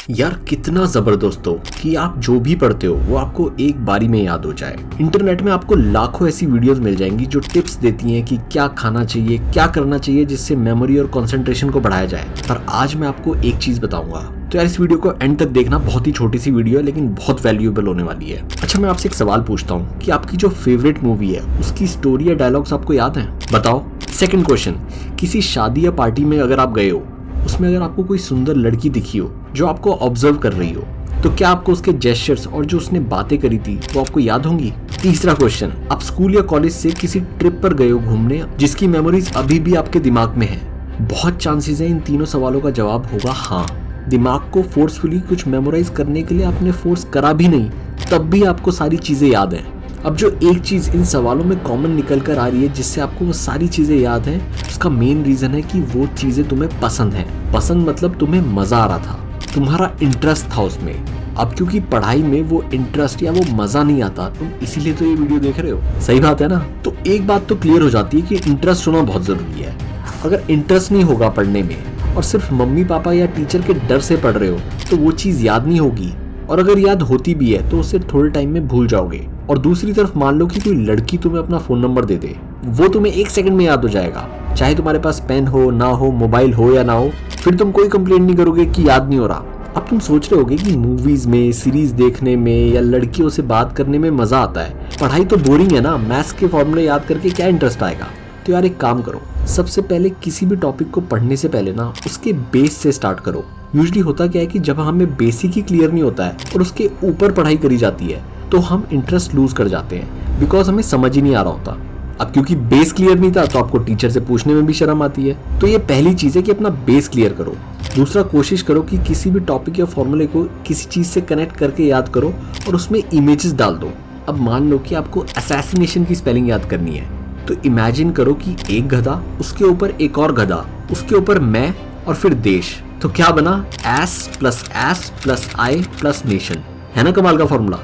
यार कितना जबरदस्त हो कि आप जो भी पढ़ते हो वो आपको एक बारी में याद हो जाए। इंटरनेट में आपको लाखों ऐसी वीडियोस मिल जाएंगी जो टिप्स देती हैं कि क्या खाना चाहिए, क्या करना चाहिए जिससे मेमोरी और कंसंट्रेशन को बढ़ाया जाए। पर आज मैं आपको एक चीज बताऊंगा, तो यार इस वीडियो को एंड तक देखना। बहुत ही छोटी सी वीडियो है लेकिन बहुत वैल्यूएबल होने वाली है। अच्छा, मैं आपसे एक सवाल पूछता हूँ कि आपकी जो फेवरेट मूवी है उसकी स्टोरी या डायलॉग्स आपको याद है? बताओ। सेकंड क्वेश्चन, किसी शादी या पार्टी में अगर आप गए हो, उसमें अगर आपको कोई सुंदर लड़की दिखी हो जो आपको ऑब्जर्व कर रही हो, तो क्या आपको उसके जेस्चर्स और जो उसने बातें करी थी वो आपको याद होंगी? तीसरा क्वेश्चन, आप स्कूल या कॉलेज से किसी ट्रिप पर गए हो घूमने जिसकी मेमोरीज अभी भी आपके दिमाग में है? बहुत चांसेस है इन तीनों सवालों का जवाब होगा हाँ। दिमाग को फोर्सफुली कुछ मेमोराइज करने के लिए आपने फोर्स करा भी नहीं, तब भी आपको सारी चीजें याद हैं। अब जो एक चीज इन सवालों में कॉमन निकल कर आ रही है जिससे आपको वो सारी चीजें याद हैं, उसका मेन रीजन है कि वो चीजें तुम्हें पसंद हैं। पसंद मतलब तुम्हें मजा आ रहा था, तुम्हारा इंटरेस्ट था उसमें। अब क्योंकि पढ़ाई में वो इंटरेस्ट या वो मजा नहीं आता, तुम इसीलिए तो ये वीडियो देख रहे हो। सही बात है ना? तो एक बात तो क्लियर हो जाती है कि इंटरेस्ट होना बहुत जरूरी है। अगर इंटरेस्ट नहीं होगा पढ़ने में और सिर्फ मम्मी पापा या टीचर के डर से पढ़ रहे हो तो वो चीज याद नहीं होगी, और अगर याद होती भी है तो उसे थोड़े टाइम में भूल जाओगे। और दूसरी तरफ मान लो कि कोई लड़की तुम्हें अपना फोन नंबर दे दे, वो तुम्हें 1 सेकंड में याद हो जाएगा। चाहे तुम्हारे पास पेन हो ना हो, मोबाइल हो या ना हो, फिर तुम कोई कंप्लेंट नहीं करोगे कि याद नहीं हो रहा। अब तुम सोच रहे होगे कि मूवीज में, सीरीज देखने में या लड़कियों से बात करने में मजा आता है, पढ़ाई तो बोरिंग है ना, मैथ्स के फॉर्मूले याद करके क्या इंटरेस्ट आएगा? तो यार एक काम करो, सबसे पहले किसी भी टॉपिक को पढ़ने से पहले ना उसके बेस से स्टार्ट करो। यूजुअली होता क्या है कि जब हमें बेसिक ही क्लियर नहीं होता है और उसके ऊपर पढ़ाई करी जाती है तो हम इंटरेस्ट लूज कर जाते हैं, बिकॉज हमें समझ ही नहीं आ रहा होता। अब क्योंकि बेस क्लियर नहीं था तो आपको टीचर से पूछने में भी शर्म आती है। तो ये पहली चीज है कि अपना बेस क्लियर करो। दूसरा, कोशिश करो कि किसी भी टॉपिक या फॉर्मूले को किसी चीज से कनेक्ट करके याद करो और उसमें इमेजेस डाल दो। अब मान लो कि आपको असैसिनेशन की स्पेलिंग याद करनी है, तो इमेजिन करो कि एक गधा, उसके ऊपर एक और गधा, उसके ऊपर मैं और फिर देश। तो क्या बना? एस प्लस आई प्लस नेशन। है ना कमाल का फॉर्मूला?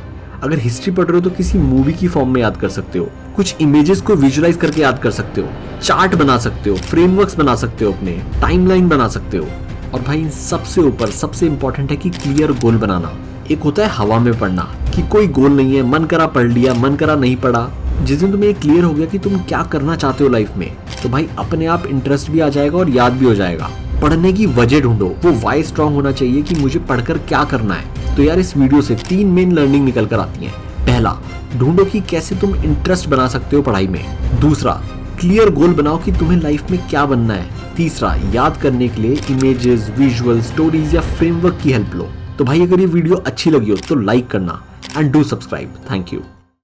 अगर हिस्ट्री पढ़ रहे हो तो किसी मूवी की फॉर्म में याद कर सकते हो, कुछ इमेजेस को विजुअलाइज करके याद कर सकते हो, चार्ट बना सकते हो, फ्रेमवर्क्स बना सकते हो, अपने टाइमलाइन बना सकते हो। और भाई इन सबसे ऊपर सबसे इंपॉर्टेंट है कि क्लियर गोल बनाना। एक होता है हवा में पढ़ना कि कोई गोल नहीं है, मन करा पढ़ लिया, मन करा नहीं पढ़ा। जिस दिन तुम्हें क्लियर हो गया कि तुम क्या करना चाहते हो लाइफ में, तो भाई अपने आप इंटरेस्ट भी आ जाएगा और याद भी हो जाएगा। पढ़ने की वजह ढूंढो, वो वाई स्ट्रांग होना चाहिए कि मुझे पढ़कर क्या करना है। तो यार इस वीडियो से 3 मेन लर्निंग निकल कर आती हैं। पहला, ढूंढो कि कैसे तुम इंटरेस्ट बना सकते हो पढ़ाई में। दूसरा, क्लियर गोल बनाओ कि तुम्हें लाइफ में क्या बनना है। तीसरा, याद करने के लिए इमेजेस, विजुअल, स्टोरीज या फ्रेमवर्क की हेल्प लो। तो भाई अगर ये वीडियो अच्छी लगी हो तो लाइक करना and do subscribe. Thank you.